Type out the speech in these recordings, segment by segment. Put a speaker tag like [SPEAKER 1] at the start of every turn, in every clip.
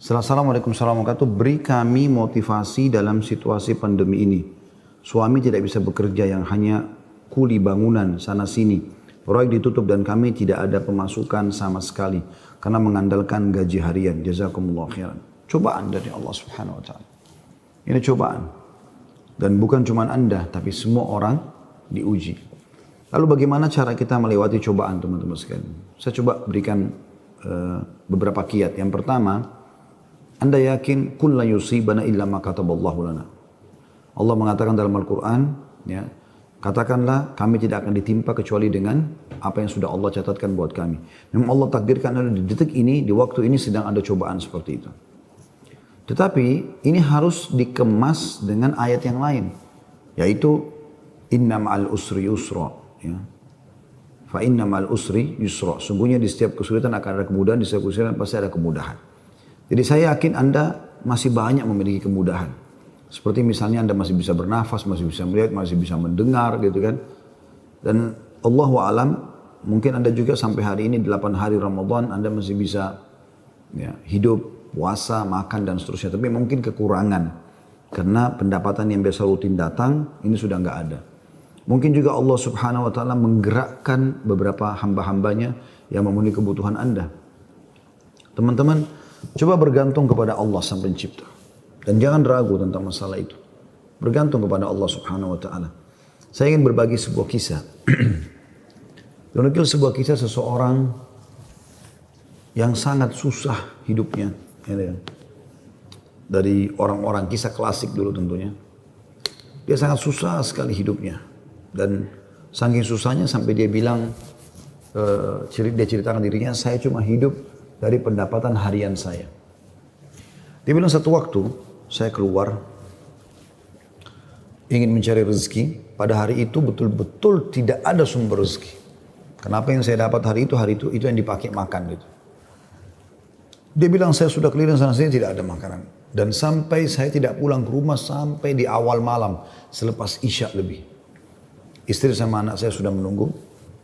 [SPEAKER 1] Assalamualaikum warahmatullahi wabarakatuh. Beri kami motivasi dalam situasi pandemi ini. Suami tidak bisa bekerja, yang hanya kuli bangunan sana sini. Proyek ditutup dan kami tidak ada pemasukan sama sekali karena mengandalkan gaji harian. Jazakumullah khairan. Cobaan dari Allah Subhanahu wa taala. Ini cobaan. Dan bukan cuma Anda, tapi semua orang diuji. Lalu bagaimana cara kita melewati cobaan, teman-teman sekalian? Saya coba berikan beberapa kiat. Yang pertama, Anda yakin kulla yusibana illa ma kataballahu lana. Allah mengatakan dalam Al-Quran, ya, katakanlah kami tidak akan ditimpa kecuali dengan apa yang sudah Allah catatkan buat kami. Memang Allah takdirkan di detik ini, di waktu ini sedang ada cobaan seperti itu. Tetapi ini harus dikemas dengan ayat yang lain, yaitu inna ma'al usri yusra, ya. Fa inna ma'al usri yusra. Sungguhnya di setiap kesulitan akan ada kemudahan, di setiap kesulitan pasti ada kemudahan. Jadi saya yakin Anda masih banyak memiliki kemudahan. Seperti misalnya Anda masih bisa bernafas, masih bisa melihat, masih bisa mendengar gitu kan. Dan Allahu a'lam, mungkin Anda juga sampai hari ini 8 hari Ramadan Anda masih bisa, ya, hidup, puasa, makan dan seterusnya. Tapi mungkin kekurangan karena pendapatan yang biasa rutin datang ini sudah nggak ada. Mungkin juga Allah Subhanahu wa taala menggerakkan beberapa hamba-hambanya yang memenuhi kebutuhan Anda. Teman-teman, coba bergantung kepada Allah Sang Pencipta. Dan jangan ragu tentang masalah itu. Bergantung kepada Allah Subhanahu wa taala. Saya ingin berbagi sebuah kisah. Menukil sebuah kisah seseorang yang sangat susah hidupnya. Dari orang-orang, kisah klasik dulu tentunya. Dia sangat susah sekali hidupnya. Dan saking susahnya sampai dia bilang, dia ceritakan dirinya, saya cuma hidup dari pendapatan harian saya. Dia bilang satu waktu saya keluar ingin mencari rezeki. Pada hari itu betul-betul tidak ada sumber rezeki. Kenapa yang saya dapat hari itu yang dipakai makan gitu. Dia bilang saya sudah keliling sana sini tidak ada makanan. Dan sampai saya tidak pulang ke rumah sampai di awal malam selepas Isya lebih. Istri sama anak saya sudah menunggu.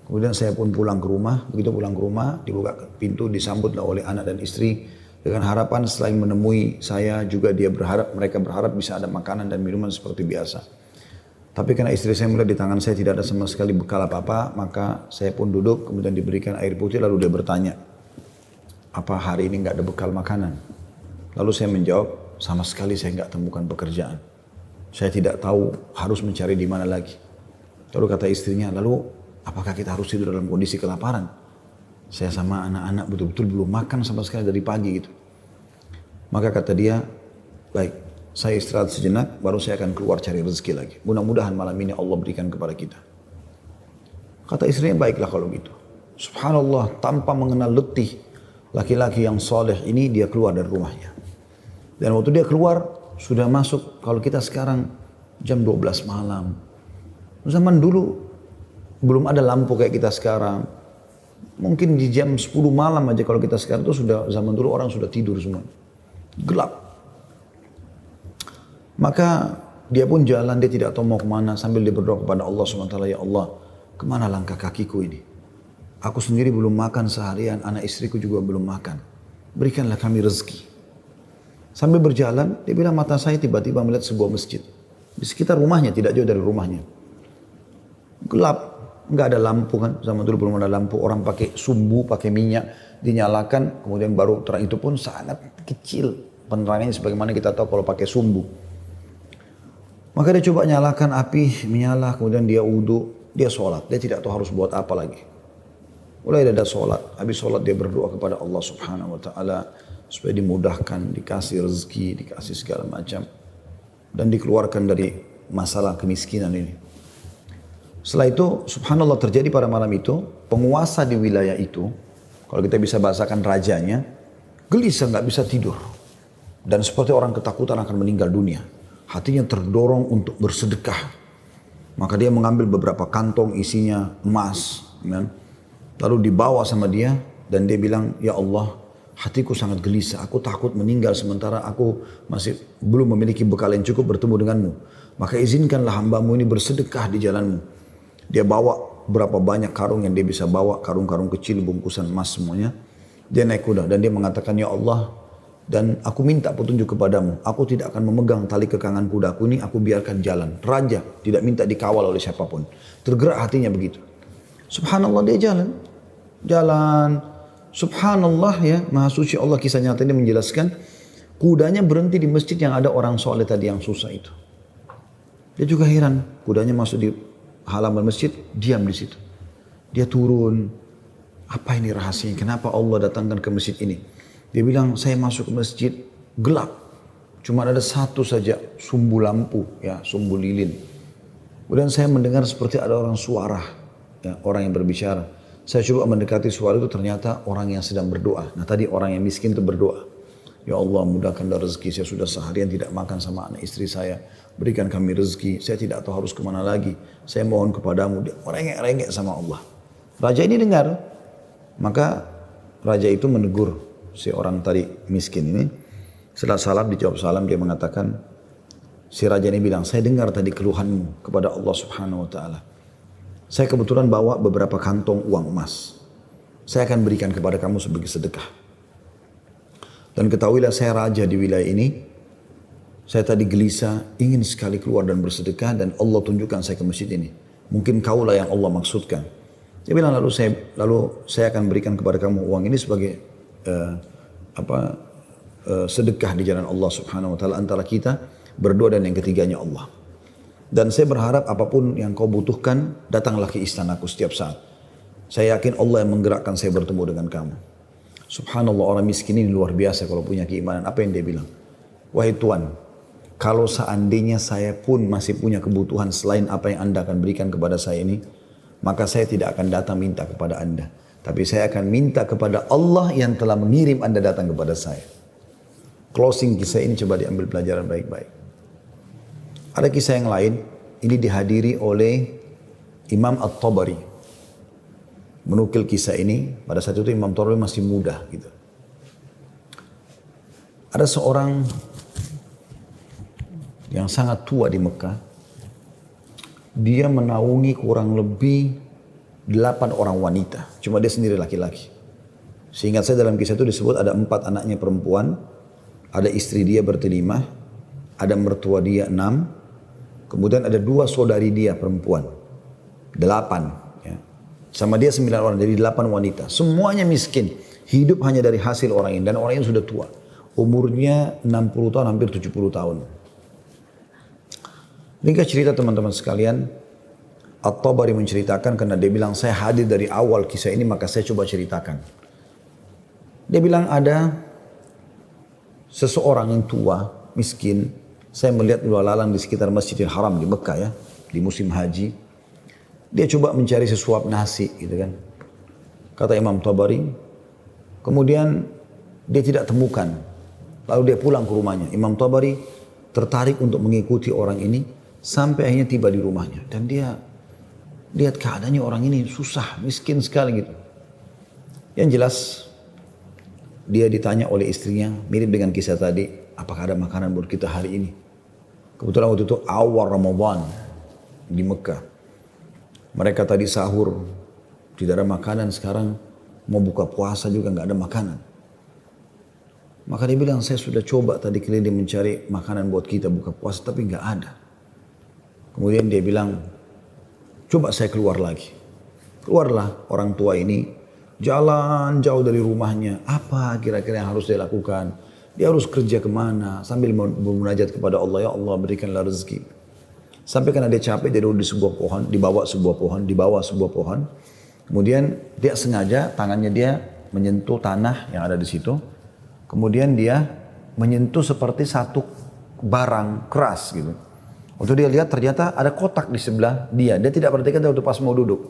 [SPEAKER 1] Kemudian saya pun pulang ke rumah. Begitu pulang ke rumah, dibuka pintu, disambutlah oleh anak dan istri dengan harapan selain menemui saya juga mereka berharap bisa ada makanan dan minuman seperti biasa. Tapi karena istri saya melihat di tangan saya tidak ada sama sekali bekal apa-apa, maka saya pun duduk, kemudian diberikan air putih, lalu dia bertanya, apa hari ini nggak ada bekal makanan? Lalu saya menjawab, sama sekali saya nggak temukan pekerjaan. Saya tidak tahu harus mencari di mana lagi. Lalu kata istrinya, lalu apakah kita harus tidur dalam kondisi kelaparan? Saya sama anak-anak betul-betul belum makan sama sekali dari pagi gitu. Maka kata dia, baik, saya istirahat sejenak, baru saya akan keluar cari rezeki lagi. Mudah-mudahan malam ini Allah berikan kepada kita. Kata istrinya, baiklah kalau gitu. Subhanallah, tanpa mengenal letih, laki-laki yang soleh ini dia keluar dari rumahnya. Dan waktu dia keluar, sudah masuk, kalau kita sekarang jam 12 malam. Zaman dulu, belum ada lampu kayak kita sekarang. Mungkin di jam 10 malam aja kalau kita sekarang itu sudah, zaman dulu orang sudah tidur semua. Gelap. Maka dia pun jalan, dia tidak tahu mau kemana sambil dia berdoa kepada Allah SWT. Ya Allah, kemana langkah kakiku ini? Aku sendiri belum makan seharian, anak istriku juga belum makan. Berikanlah kami rezeki. Sambil berjalan, dia bilang mata saya tiba-tiba melihat sebuah masjid. Di sekitar rumahnya, tidak jauh dari rumahnya. Gelap, nggak ada lampu kan. Zaman dulu belum ada lampu, orang pakai sumbu, pakai minyak, dinyalakan, kemudian baru terang. Itu pun sangat kecil penerangannya sebagaimana kita tahu kalau pakai sumbu. Maka dia coba nyalakan api, menyala, kemudian dia wudu, dia sholat. Dia tidak tahu harus buat apa lagi. Mulai ada sholat, habis sholat dia berdoa kepada Allah Subhanahu wa taala supaya dimudahkan, dikasih rezeki, dikasih segala macam dan dikeluarkan dari masalah kemiskinan ini. Setelah itu subhanallah terjadi pada malam itu, penguasa di wilayah itu, kalau kita bisa bahasakan rajanya, gelisah nggak bisa tidur dan seperti orang ketakutan akan meninggal dunia. Hatinya terdorong untuk bersedekah. Maka dia mengambil beberapa kantong isinya emas, kan? Lalu dibawa sama dia dan dia bilang, ya Allah, hatiku sangat gelisah, aku takut meninggal sementara aku masih belum memiliki bekal yang cukup bertemu denganmu. Maka izinkanlah hambamu ini bersedekah di jalanmu. Dia bawa berapa banyak karung yang dia bisa bawa, karung-karung kecil, bungkusan emas semuanya. Dia naik kuda dan dia mengatakan, ya Allah, Dan aku minta petunjuk kepadamu. Aku tidak akan memegang tali kekangan kudaku ini, aku biarkan jalan. Raja tidak minta dikawal oleh siapapun. Tergerak hatinya begitu. Subhanallah dia jalan. Jalan. Subhanallah ya, Maha Suci Allah, kisah nyata ini menjelaskan. Kudanya berhenti di masjid yang ada orang soleh tadi yang susah itu. Dia juga heran. Kudanya masuk di halaman masjid, diam di situ. Dia turun. Apa ini rahasianya? Kenapa Allah datangkan ke masjid ini? Dia bilang, saya masuk ke masjid gelap. Cuma ada satu saja sumbu lampu, ya, sumbu lilin. Kemudian saya mendengar seperti ada orang suara, ya, orang yang berbicara. Saya coba mendekati suara itu, ternyata orang yang sedang berdoa. Nah tadi orang yang miskin itu berdoa. Ya Allah, mudahkanlah rezeki, saya sudah seharian tidak makan sama anak istri saya. Berikan kami rezeki, saya tidak tahu harus kemana lagi. Saya mohon kepadamu. Dia rengek-rengek sama Allah. Raja ini dengar. Maka raja itu menegur si orang tadi miskin ini. Setelah salam, dijawab salam, dia mengatakan, si raja ini bilang, saya dengar tadi keluhanmu kepada Allah Subhanahu wa Ta'ala. Saya kebetulan bawa beberapa kantong uang emas. Saya akan berikan kepada kamu sebagai sedekah. Dan ketahuilah saya raja di wilayah ini. Saya tadi gelisah, ingin sekali keluar dan bersedekah, dan Allah tunjukkan saya ke masjid ini. Mungkin kaulah yang Allah maksudkan. Dia bilang, lalu saya akan berikan kepada kamu uang ini sebagai sedekah di jalan Allah Subhanahu wa Ta'ala antara kita berdua, dan yang ketiganya Allah. Dan saya berharap apapun yang kau butuhkan, datanglah ke istanaku setiap saat. Saya yakin Allah yang menggerakkan saya bertemu dengan kamu. Subhanallah, orang miskin ini luar biasa kalau punya keimanan. Apa yang dia bilang? Wahai Tuan, kalau seandainya saya pun masih punya kebutuhan selain apa yang Anda akan berikan kepada saya ini, maka saya tidak akan datang minta kepada Anda. Tapi saya akan minta kepada Allah yang telah mengirim Anda datang kepada saya. Closing kisah ini coba diambil pelajaran baik-baik. Ada kisah yang lain, ini dihadiri oleh Imam At-Tabari. Menukil kisah ini, pada saat itu Imam Tabari masih muda gitu. Ada seorang yang sangat tua di Mekah. Dia menaungi kurang lebih 8 orang wanita. Cuma dia sendiri laki-laki. Seingat saya dalam kisah itu disebut ada 4 anaknya perempuan. Ada istri dia bertelima. Ada mertua dia 6. Kemudian ada 2 saudari dia perempuan. 8. Ya. Sama dia 9 orang. Jadi 8 wanita. Semuanya miskin. Hidup hanya dari hasil orang ini. Dan orang ini sudah tua. Umurnya 60 tahun, hampir 70 tahun. Ringkas cerita teman-teman sekalian. At-Tabari menceritakan karena dia bilang saya hadir dari awal kisah ini, maka saya coba ceritakan. Dia bilang ada seseorang yang tua, miskin. Saya melihat lalu lalang di sekitar Masjidil Haram di Mekah ya, di musim haji. Dia coba mencari sesuap nasi gitu kan. Kata Imam Tabari. Kemudian dia tidak temukan. Lalu dia pulang ke rumahnya. Imam Tabari tertarik untuk mengikuti orang ini sampai akhirnya tiba di rumahnya. Dan dia lihat keadaannya orang ini susah, miskin sekali gitu. Yang jelas dia ditanya oleh istrinya, mirip dengan kisah tadi, apakah ada makanan buat kita hari ini? Kebetulan waktu itu awal Ramadan di Mekah. Mereka tadi sahur, tidak ada makanan, sekarang mau buka puasa juga nggak ada makanan. Maka dia bilang, saya sudah coba tadi keliling mencari makanan buat kita buka puasa, tapi nggak ada. Kemudian dia bilang, coba saya keluar lagi. Keluarlah orang tua ini, jalan jauh dari rumahnya. Apa kira-kira yang harus dia lakukan? Dia harus kerja kemana? Sambil bermunajat kepada Allah, ya Allah berikanlah rezeki. Sampai karena dia capek, dia duduk di sebuah pohon, di bawah sebuah pohon. Kemudian dia sengaja tangannya dia menyentuh tanah yang ada di situ. Kemudian dia menyentuh seperti satu barang keras gitu. Waktu dia lihat ternyata ada kotak di sebelah dia. Dia tidak perhatikan waktu pas mau duduk.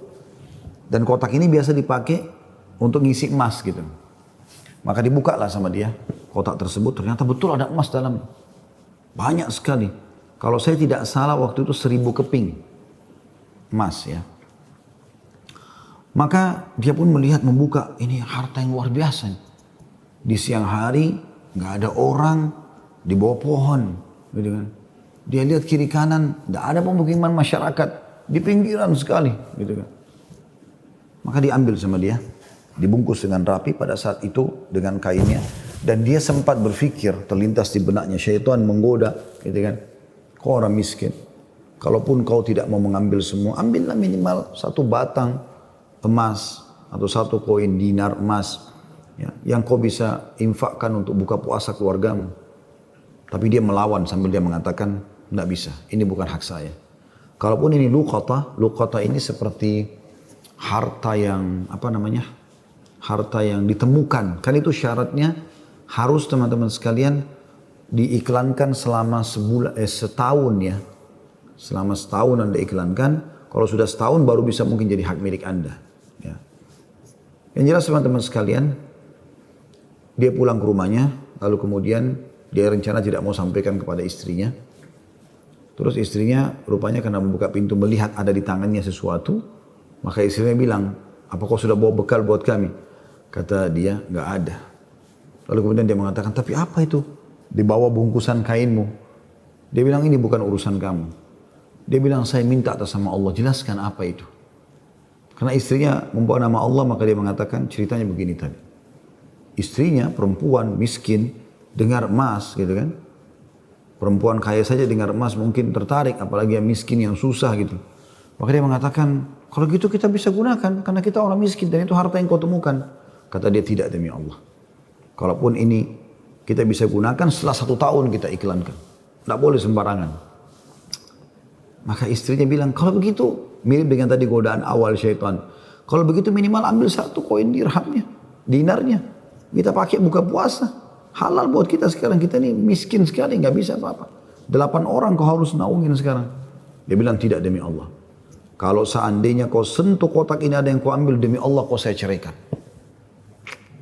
[SPEAKER 1] Dan kotak ini biasa dipakai untuk ngisi emas gitu. Maka dibukalah sama dia kotak tersebut. Ternyata betul ada emas dalam. Banyak sekali. Kalau saya tidak salah waktu itu 1000 keping emas ya. Maka dia pun melihat membuka. Ini harta yang luar biasa. Di siang hari nggak ada orang di bawah pohon. Gitu kan. Dia lihat kiri kanan, tidak ada pemukiman masyarakat, di pinggiran sekali, gitu kan. Maka diambil sama dia, dibungkus dengan rapi pada saat itu dengan kainnya. Dan dia sempat berpikir, terlintas di benaknya, syaitan menggoda, gitu kan. Kau orang miskin, kalaupun kau tidak mau mengambil semua, ambillah minimal 1 batang emas atau 1 koin dinar emas, ya, yang kau bisa infakkan untuk buka puasa keluargamu. Tapi dia melawan sambil dia mengatakan, tidak bisa, ini bukan hak saya. Kalaupun ini luqata ini seperti harta yang harta yang ditemukan. Kan itu syaratnya harus teman-teman sekalian diiklankan selama setahun ya. Selama setahun Anda iklankan. Kalau sudah setahun baru bisa mungkin jadi hak milik Anda. Ya. Yang jelas teman-teman sekalian, dia pulang ke rumahnya, lalu kemudian dia rencana tidak mau sampaikan kepada istrinya. Terus istrinya rupanya karena membuka pintu melihat ada di tangannya sesuatu, maka istrinya bilang, apa kau sudah bawa bekal buat kami? Kata dia, nggak ada. Lalu kemudian dia mengatakan, tapi apa itu? Di bawah bungkusan kainmu. Dia bilang, ini bukan urusan kamu. Dia bilang, saya minta atas nama Allah, jelaskan apa itu. Karena istrinya membawa nama Allah, maka dia mengatakan, ceritanya begini tadi. Istrinya, perempuan, miskin, dengar emas gitu kan. Perempuan kaya saja dengar emas mungkin tertarik, apalagi yang miskin, yang susah gitu. Maka dia mengatakan, kalau gitu kita bisa gunakan, karena kita orang miskin dan itu harta yang kau temukan. Kata dia, tidak demi Allah. Kalaupun ini kita bisa gunakan setelah 1 tahun kita iklankan. Tidak boleh sembarangan. Maka istrinya bilang, kalau begitu, mirip dengan tadi godaan awal syaitan. Kalau begitu minimal ambil 1 koin dirhamnya, dinarnya. Kita pakai buka puasa. Halal buat kita sekarang, kita ini miskin sekali, nggak bisa apa-apa. 8 orang kau harus naungin sekarang. Dia bilang, tidak demi Allah. Kalau seandainya kau sentuh kotak ini ada yang kau ambil, demi Allah kau saya ceraikan.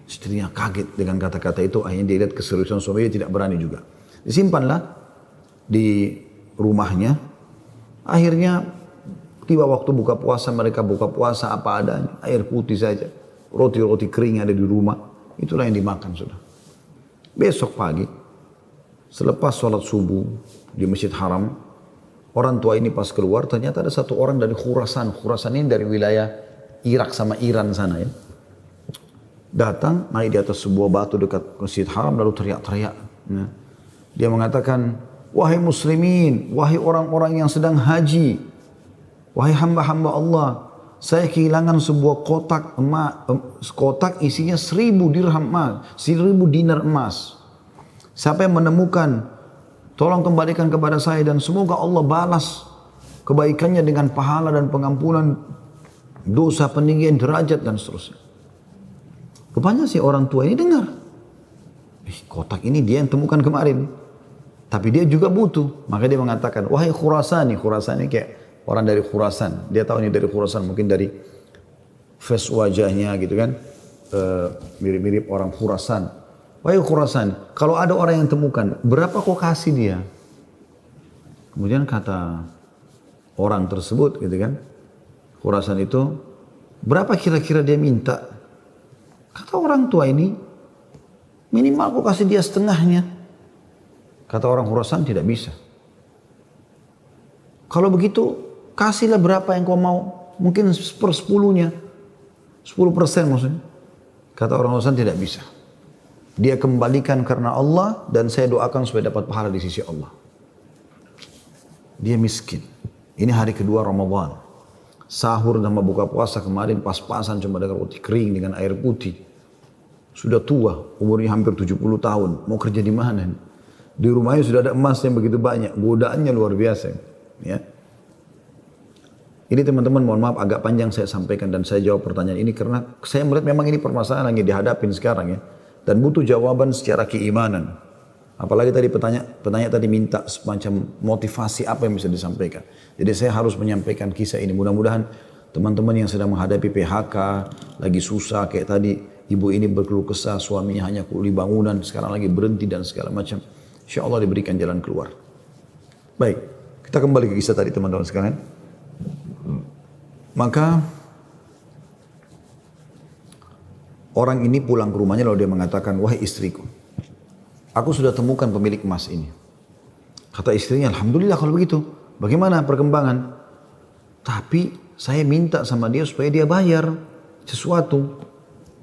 [SPEAKER 1] Istrinya kaget dengan kata-kata itu, akhirnya dia lihat keseriusan suami, dia tidak berani juga. Disimpanlah di rumahnya. Akhirnya tiba waktu buka puasa, mereka buka puasa apa adanya, air putih saja. Roti-roti kering ada di rumah, itulah yang dimakan sudah. Besok pagi, selepas sholat subuh di Masjid Haram, orang tua ini pas keluar, ternyata ada 1 orang dari Khurasan. Khurasan ini dari wilayah Irak sama Iran sana ya. Datang, naik di atas sebuah batu dekat Masjid Haram, lalu teriak-teriak. Ya. Dia mengatakan, wahai muslimin, wahai orang-orang yang sedang haji, wahai hamba-hamba Allah, saya kehilangan sebuah kotak emas, kotak isinya 1000 dirham emas, 1000 dinar emas. Siapa yang menemukan, tolong kembalikan kepada saya dan semoga Allah balas kebaikannya dengan pahala dan pengampunan dosa, peninggian derajat dan seterusnya. Rupanya si orang tua ini dengar, kotak ini dia yang temukan kemarin, tapi dia juga butuh. Maka dia mengatakan, wahai Khurasani, Khurasani kayak orang dari Khurasan, dia tahu ini dari Khurasan, mungkin dari face wajahnya gitu kan, mirip-mirip orang Khurasan. Wahai Khurasan, kalau ada orang yang temukan, berapa kau kasih dia? Kemudian kata orang tersebut gitu kan, Khurasan itu, berapa kira-kira dia minta? Kata orang tua ini, minimal kau kasih dia setengahnya. Kata orang Khurasan, tidak bisa. Kalau begitu, kasihlah berapa yang kau mau. Mungkin 1/10-nya. 10% maksudnya. Kata orang Khurasan, tidak bisa. Dia kembalikan karena Allah dan saya doakan supaya dapat pahala di sisi Allah. Dia miskin. Ini hari kedua Ramadan. Sahur dan buka puasa kemarin pas-pasan cuma dengan roti kering dengan air putih. Sudah tua, umurnya hampir 70 tahun. Mau kerja di mana? Di rumahnya sudah ada emas yang begitu banyak. Godaannya luar biasa. Ya. Ini teman-teman mohon maaf agak panjang saya sampaikan dan saya jawab pertanyaan ini karena saya melihat memang ini permasalahan yang dihadapin sekarang ya. Dan butuh jawaban secara keimanan. Apalagi tadi petanya tadi minta semacam motivasi apa yang bisa disampaikan. Jadi saya harus menyampaikan kisah ini. Mudah-mudahan teman-teman yang sedang menghadapi PHK, lagi susah kayak tadi ibu ini berkeluh kesah, suaminya hanya kuli bangunan, sekarang lagi berhenti dan segala macam. Insya Allah diberikan jalan keluar. Baik, kita kembali ke kisah tadi teman-teman sekalian. Maka orang ini pulang ke rumahnya lalu dia mengatakan, wahai istriku, aku sudah temukan pemilik emas ini. Kata istrinya, alhamdulillah kalau begitu. Bagaimana perkembangan? Tapi saya minta sama dia supaya dia bayar sesuatu.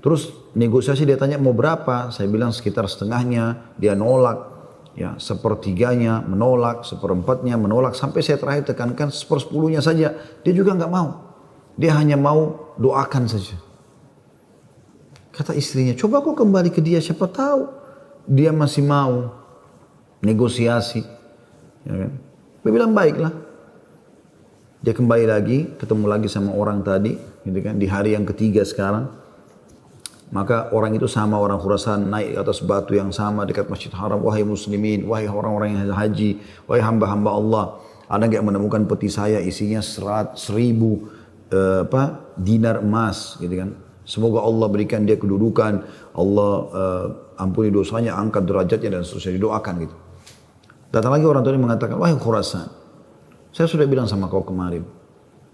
[SPEAKER 1] Terus negosiasi dia tanya mau berapa, saya bilang sekitar setengahnya, dia nolak, ya sepertiganya menolak, seperempatnya menolak, sampai saya terakhir tekankan sepersepuluhnya saja, dia juga nggak mau. Dia hanya mau doakan saja. Kata istrinya, coba kau kembali ke dia, siapa tahu dia masih mau negosiasi. Ya kan? Dia bilang baiklah. Dia kembali lagi, ketemu lagi sama orang tadi, gitu kan, di hari yang ketiga sekarang. Maka orang itu sama orang Khurasan naik ke atas batu yang sama dekat Masjid Haram. Wahai muslimin, wahai orang-orang yang haji, wahai hamba-hamba Allah, ada nggak menemukan peti saya isinya 1.000 dinar emas, gitu kan? Semoga Allah berikan dia kedudukan, Allah ampuni dosanya, angkat derajatnya dan seterusnya, didoakan gitu. Datang lagi orang tua ini mengatakan, wahai Khurasan, saya sudah bilang sama kau kemarin,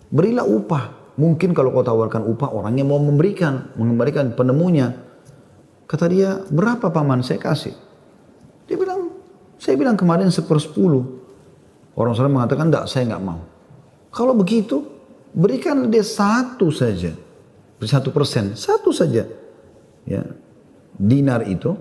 [SPEAKER 1] berilah upah. Mungkin kalau kau tawarkan upah, orangnya mau mengembalikan penemunya. Kata dia, berapa paman saya kasih? Dia bilang, saya bilang kemarin 1/10. Orang sana mengatakan, enggak, saya enggak mau. Kalau begitu, berikan dia 1 saja. 1%, 1 saja. Ya, dinar itu,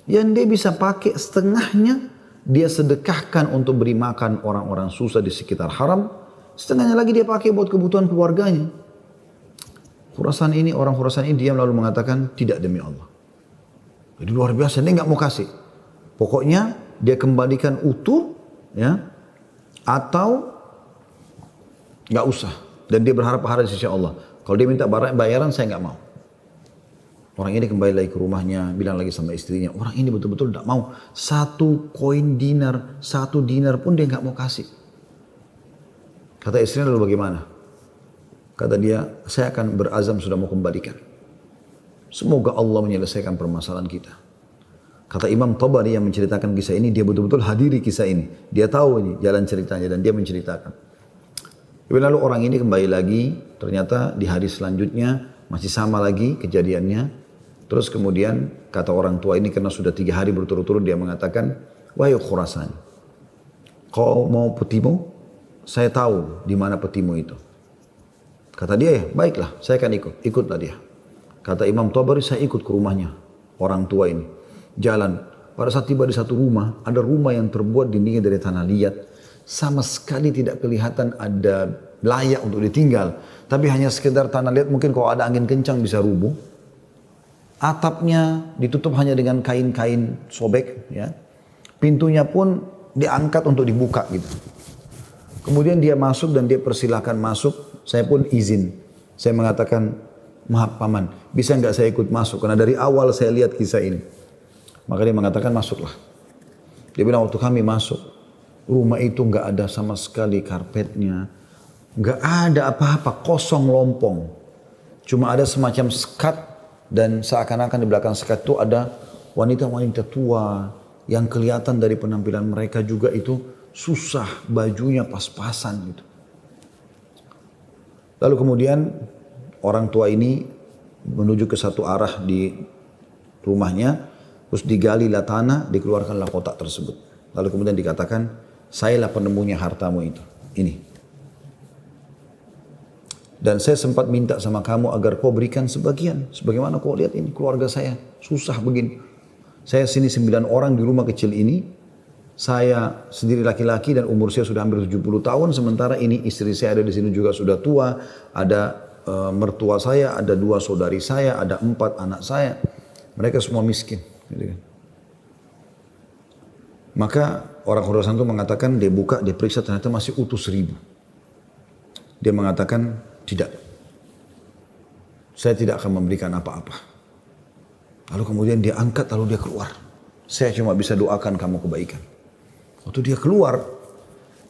[SPEAKER 1] yang dia bisa pakai setengahnya, dia sedekahkan untuk beri makan orang-orang susah di sekitar haram, setengahnya lagi dia pakai buat kebutuhan keluarganya. Orang Khurasan ini diam lalu mengatakan, tidak demi Allah. Jadi luar biasa, dia nggak mau kasih. Pokoknya dia kembalikan utuh, ya, atau nggak usah. Dan dia berharap pahala di sisi Allah. Kalau dia minta bayaran, saya nggak mau. Orang ini kembali lagi ke rumahnya, bilang lagi sama istrinya, orang ini betul-betul tidak mau. 1 koin dinar, 1 dinar pun dia nggak mau kasih. Kata istrinya, lalu bagaimana? Kata dia, saya akan berazam sudah mau kembalikan. Semoga Allah menyelesaikan permasalahan kita. Kata Imam Tabari yang menceritakan kisah ini, dia betul-betul hadiri kisah ini. Dia tahu ini jalan ceritanya dan dia menceritakan. Lalu orang ini kembali lagi, ternyata di hari selanjutnya masih sama lagi kejadiannya. Terus kemudian kata orang tua ini karena sudah 3 hari berturut-turut dia mengatakan, wahai Khurasan, kau mau petimu? Saya tahu di mana petimu itu. Kata dia, ya baiklah, saya akan ikut. Ikutlah dia. Kata Imam Tabari, saya ikut ke rumahnya orang tua ini. Jalan. Pada saat tiba di satu rumah, ada rumah yang terbuat dindingnya dari tanah liat. Sama sekali tidak kelihatan ada layak untuk ditinggal. Tapi hanya sekedar tanah liat, mungkin kalau ada angin kencang bisa rubuh. Atapnya ditutup hanya dengan kain-kain sobek. Ya. Pintunya pun diangkat untuk dibuka gitu. Kemudian dia masuk dan dia persilahkan masuk. Saya pun izin. Saya mengatakan, maaf paman, bisa nggak saya ikut masuk? Karena dari awal saya lihat kisah ini. Maka dia mengatakan masuklah. Dia bilang waktu kami masuk, rumah itu nggak ada sama sekali karpetnya, nggak ada apa-apa, kosong lompong. Cuma ada semacam sekat dan seakan-akan di belakang sekat itu ada wanita-wanita tua yang kelihatan dari penampilan mereka juga itu susah, bajunya pas-pasan gitu. Lalu kemudian orang tua ini menuju ke satu arah di rumahnya, terus digalilah tanah, dikeluarkanlah kotak tersebut. Lalu kemudian dikatakan, sayalah penemunya hartamu itu. Ini. Dan saya sempat minta sama kamu agar kau berikan sebagian. Sebagaimana kau lihat ini keluarga saya susah begini. Saya sini 9 orang di rumah kecil ini. Saya sendiri laki-laki dan umur saya sudah hampir 70 tahun. Sementara ini istri saya ada di sini juga sudah tua. Ada mertua saya, ada 2 saudari saya, ada 4 anak saya. Mereka semua miskin. Gitu kan. Maka orang Khurasan itu mengatakan, dia buka, dia periksa, ternyata masih utuh 1000. Dia mengatakan, tidak. Saya tidak akan memberikan apa-apa. Lalu kemudian dia angkat, lalu dia keluar. Saya cuma bisa doakan kamu kebaikan. Waktu dia keluar,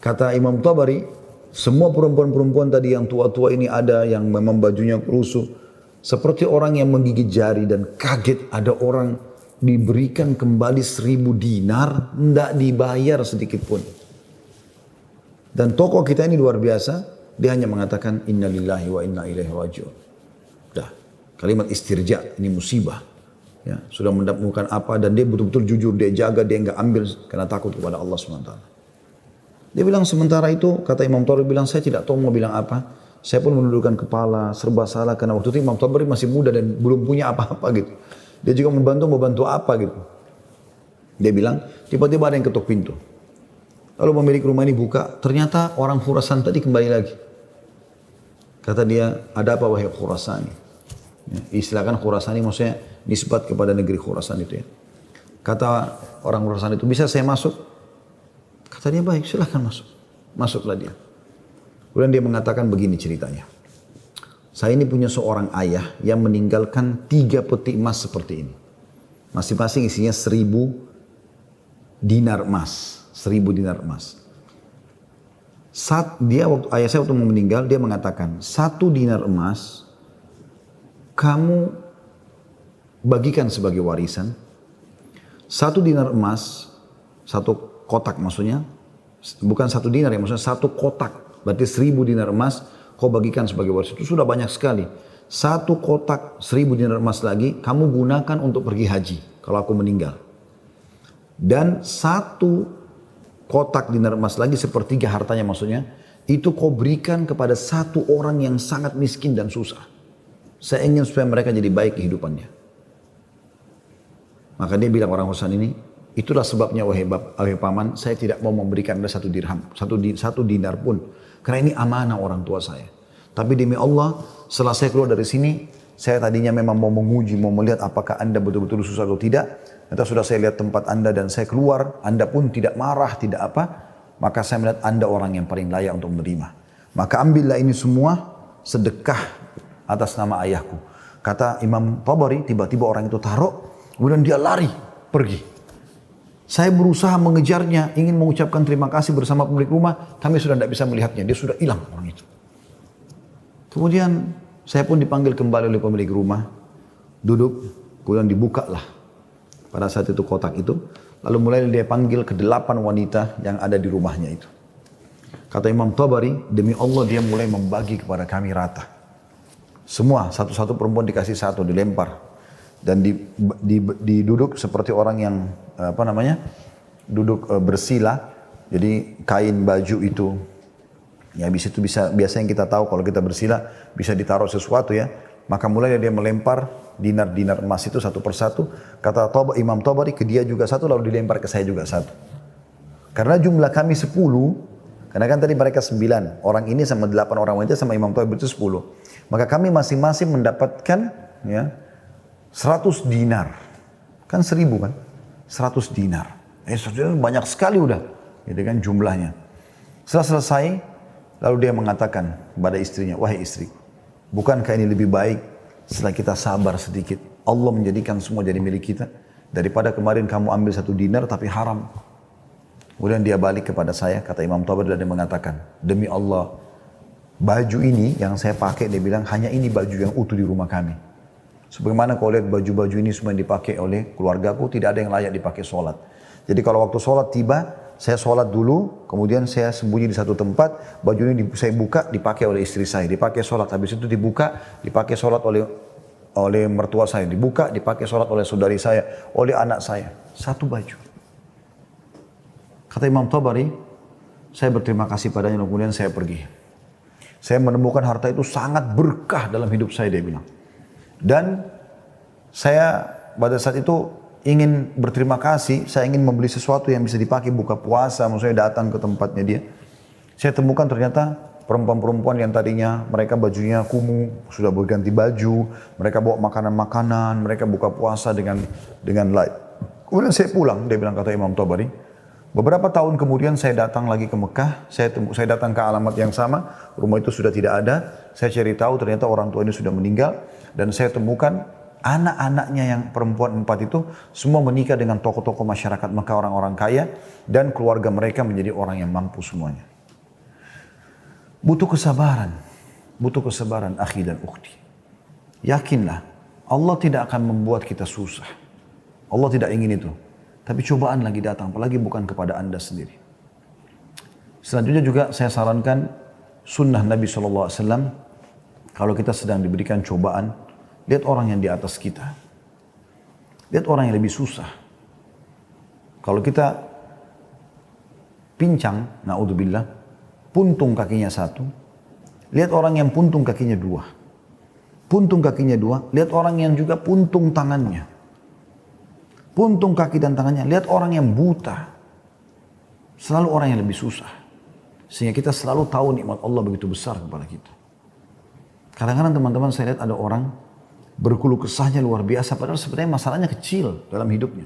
[SPEAKER 1] kata Imam Tabari, semua perempuan-perempuan tadi yang tua-tua ini ada, yang memang bajunya lusuh. Seperti orang yang menggigit jari dan kaget ada orang diberikan kembali 1000 dinar, tidak dibayar sedikit pun. Dan tokoh kita ini luar biasa, dia hanya mengatakan inna lillahi wa inna ilaihi raji'un. Dah, kalimat istirja, ini musibah. Ya, sudah mendapatkan apa dan dia betul-betul jujur, dia jaga, dia enggak ambil karena takut kepada Allah SWT. Dia bilang sementara itu, kata Imam Tabari bilang, saya tidak tahu mau bilang apa. Saya pun menundukkan kepala, serba salah karena waktu itu Imam Tabari masih muda dan belum punya apa-apa gitu. Dia juga membantu apa gitu. Dia bilang, tiba-tiba ada yang ketuk pintu. Lalu pemilik rumah ini buka, ternyata orang Khurasan tadi kembali lagi. Kata dia, ada apa wahai Khurasani? Ya, istilahkan Khurasani maksudnya nisbat kepada negeri Khurasan itu ya. Kata orang Khurasan itu, bisa saya masuk? Kata dia, baik silahkan masuk. Masuklah dia. Kemudian dia mengatakan begini ceritanya. Saya ini punya seorang ayah yang meninggalkan 3 peti emas seperti ini. Masing-masing isinya 1000 dinar emas. 1000 dinar emas. Saat dia ayah saya waktu meninggal, dia mengatakan, 1 dinar emas kamu bagikan sebagai warisan. 1 dinar emas, 1 kotak maksudnya, bukan 1 dinar ya, maksudnya 1 kotak. Berarti 1000 dinar emas kau bagikan sebagai warisan. Itu sudah banyak sekali. 1 kotak 1000 dinar emas lagi kamu gunakan untuk pergi haji kalau aku meninggal. Dan 1 kotak dinar emas lagi sepertiga hartanya maksudnya, itu kau berikan kepada 1 orang yang sangat miskin dan susah. Saya ingin supaya mereka jadi baik kehidupannya. Maka dia bilang orang Husain ini, itulah sebabnya wahai paman, saya tidak mau memberikan Anda 1 dirham, 1 dinar pun. Karena ini amanah orang tua saya. Tapi demi Allah, setelah saya keluar dari sini, saya tadinya memang mau menguji, mau melihat apakah Anda betul-betul susah atau tidak. Ternyata sudah saya lihat tempat Anda dan saya keluar, Anda pun tidak marah, tidak apa. Maka saya melihat Anda orang yang paling layak untuk menerima. Maka ambillah ini semua sedekah atas nama ayahku. Kata Imam Tabari, tiba-tiba orang itu taruh, kemudian dia lari, pergi. Saya berusaha mengejarnya, ingin mengucapkan terima kasih bersama pemilik rumah, kami sudah tidak bisa melihatnya, dia sudah hilang orang itu. Kemudian saya pun dipanggil kembali oleh pemilik rumah, duduk, kemudian dibukalah pada saat itu kotak itu, lalu mulai dia panggil ke-8 wanita yang ada di rumahnya itu. Kata Imam Tabari, demi Allah dia mulai membagi kepada kami rata. Semua, satu-satu perempuan dikasih 1, dilempar. Dan diduduk seperti orang yang duduk bersila. Jadi kain baju itu, ya habis itu biasanya kita tahu kalau kita bersila bisa ditaruh sesuatu ya. Maka mulai dia melempar dinar-dinar emas itu satu persatu. Kata Imam Tabari, ke dia juga 1, lalu dilempar ke saya juga 1. Karena jumlah kami 10, karena kan tadi mereka 9, orang ini sama 8 orang wanita sama Imam Tabari itu 10. Maka kami masing-masing mendapatkan ya 100 dinar. Kan 1000 kan? 100 dinar. 100 dinar banyak sekali udah. Gitu kan jumlahnya. Setelah selesai, lalu dia mengatakan kepada istrinya, wahai istri, bukankah ini lebih baik setelah kita sabar sedikit, Allah menjadikan semua jadi milik kita, daripada kemarin kamu ambil 1 dinar tapi haram. Kemudian dia balik kepada saya, kata Imam Tabari, dan dia mengatakan, demi Allah, baju ini yang saya pakai, dia bilang, hanya ini baju yang utuh di rumah kami. Sebagaimana kau lihat baju-baju ini semua yang dipakai oleh keluargaku, tidak ada yang layak dipakai sholat. Jadi kalau waktu sholat tiba, saya sholat dulu, kemudian saya sembunyi di satu tempat, baju ini saya buka, dipakai oleh istri saya, dipakai sholat. Habis itu dibuka, dipakai sholat oleh mertua saya, dibuka, dipakai sholat oleh saudari saya, oleh anak saya. 1 baju. Kata Imam Tabari, saya berterima kasih padanya, kemudian saya pergi. Saya menemukan harta itu sangat berkah dalam hidup saya, dia bilang. Dan saya pada saat itu ingin berterima kasih, saya ingin membeli sesuatu yang bisa dipakai buka puasa, maksudnya datang ke tempatnya dia. Saya temukan ternyata perempuan-perempuan yang tadinya mereka bajunya kumuh, sudah berganti baju, mereka bawa makanan-makanan, mereka buka puasa dengan light. Kemudian saya pulang, dia bilang, kata Imam Tabari. Beberapa tahun kemudian saya datang lagi ke Mekah, saya datang ke alamat yang sama, rumah itu sudah tidak ada, saya cari tahu ternyata orang tua ini sudah meninggal, dan saya temukan anak-anaknya yang perempuan 4 itu semua menikah dengan tokoh-tokoh masyarakat Mekah, orang-orang kaya, dan keluarga mereka menjadi orang yang mampu semuanya. Butuh kesabaran akhi dan ukhti. Yakinlah, Allah tidak akan membuat kita susah. Allah tidak ingin itu. Tapi cobaan lagi datang, apalagi bukan kepada Anda sendiri. Selanjutnya juga saya sarankan sunnah Nabi SAW, kalau kita sedang diberikan cobaan, lihat orang yang di atas kita. Lihat orang yang lebih susah. Kalau kita pincang, na'udzubillah, puntung kakinya 1, lihat orang yang puntung kakinya dua. Puntung kakinya dua, lihat orang yang juga puntung tangannya. Puntung kaki dan tangannya, lihat orang yang buta. Selalu orang yang lebih susah. Sehingga kita selalu tahu nikmat Allah begitu besar kepada kita. Kadang-kadang teman-teman saya lihat ada orang berkeluh kesahnya luar biasa, padahal sebenarnya masalahnya kecil dalam hidupnya.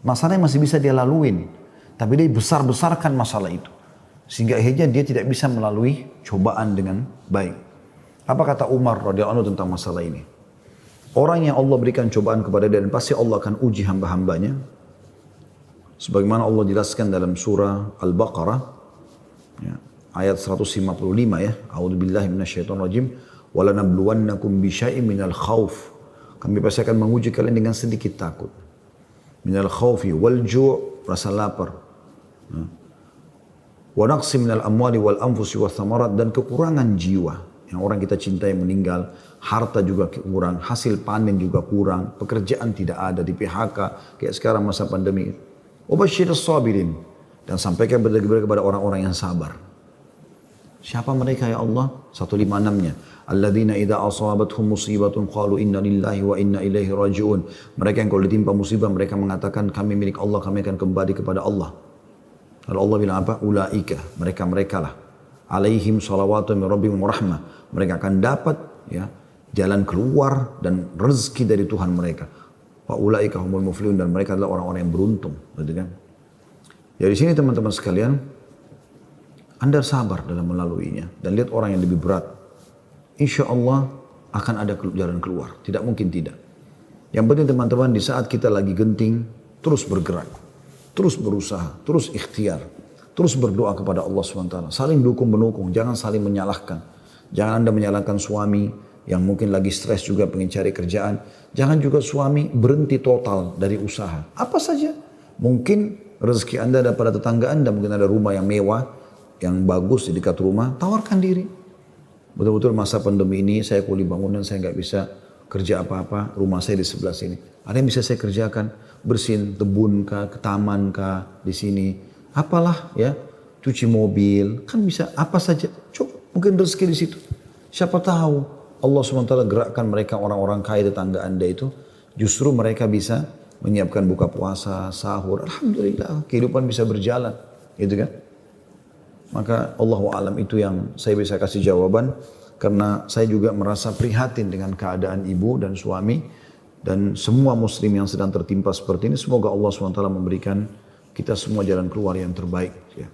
[SPEAKER 1] Masalahnya masih bisa dia laluin, tapi dia besar-besarkan masalah itu. Sehingga akhirnya dia tidak bisa melalui cobaan dengan baik. Apa kata Umar radhiyallahu anhu tentang masalah ini? Orang yang Allah berikan cobaan kepada dia dan pasti Allah akan uji hamba-hambanya. Sebagaimana Allah jelaskan dalam surah Al-Baqarah, ya, ayat 155 ya. A'udzubillahi minasyaitonirrajim. وَلَنَبْلُوَنَّكُمْ بِشَيْءٍ مِنَ الْخَوْفِ. Kami pasti akan menguji kalian dengan sedikit takut. Minal khawfi wal ju', rasa lapar. Wa naqsi minal amwali wal anfusi wath thamarat, dan kekurangan jiwa. Yang orang kita cintai meninggal, harta juga kurang, hasil panen juga kurang, pekerjaan tidak ada, di PHK kayak sekarang masa pandemi. Wa basyirus sabirin, dan sampaikan kepada orang-orang yang sabar. Siapa mereka ya Allah? 156-nya. Alladzina idza asabathum musibatun qalu inna lillahi wa inna ilaihi raji'un. Mereka yang kalau ditimpa musibah mereka mengatakan kami milik Allah, kami akan kembali kepada Allah. Lalu Allah bilang apa? Ulaika, mereka lah. Alaihim salawatu min rabbihim wa rahmah. Mereka akan dapat ya jalan keluar dan rezeki dari Tuhan mereka. Wa ulaika humul muflihun, dan mereka adalah orang-orang yang beruntung, gitu kan? Jadi sini teman-teman sekalian, Anda sabar dalam melaluinya dan lihat orang yang lebih berat. Insya Allah akan ada jalan keluar. Tidak mungkin tidak. Yang penting teman-teman, di saat kita lagi genting, terus bergerak. Terus berusaha, terus ikhtiar. Terus berdoa kepada Allah SWT. Saling dukung-menukung, jangan saling menyalahkan. Jangan Anda menyalahkan suami yang mungkin lagi stres juga pengen cari kerjaan. Jangan juga suami berhenti total dari usaha. Apa saja. Mungkin rezeki Anda ada pada tetangga Anda, mungkin ada rumah yang mewah, yang bagus di dekat rumah, tawarkan diri. Betul-betul masa pandemi ini saya kuli bangunan, saya nggak bisa kerja apa-apa, rumah saya di sebelah sini. Ada yang bisa saya kerjakan, bersihin kebun kah, ke taman kah, di sini. Apalah ya, cuci mobil, kan bisa apa saja. Coba, mungkin rezeki di situ. Siapa tahu Allah SWT gerakkan mereka orang-orang kaya tetangga Anda itu, justru mereka bisa menyiapkan buka puasa, sahur. Alhamdulillah, kehidupan bisa berjalan, gitu kan? Maka Allahu a'lam itu yang saya bisa kasih jawaban, karena saya juga merasa prihatin dengan keadaan ibu dan suami dan semua muslim yang sedang tertimpa seperti ini. Semoga Allah SWT memberikan kita semua jalan keluar yang terbaik ya.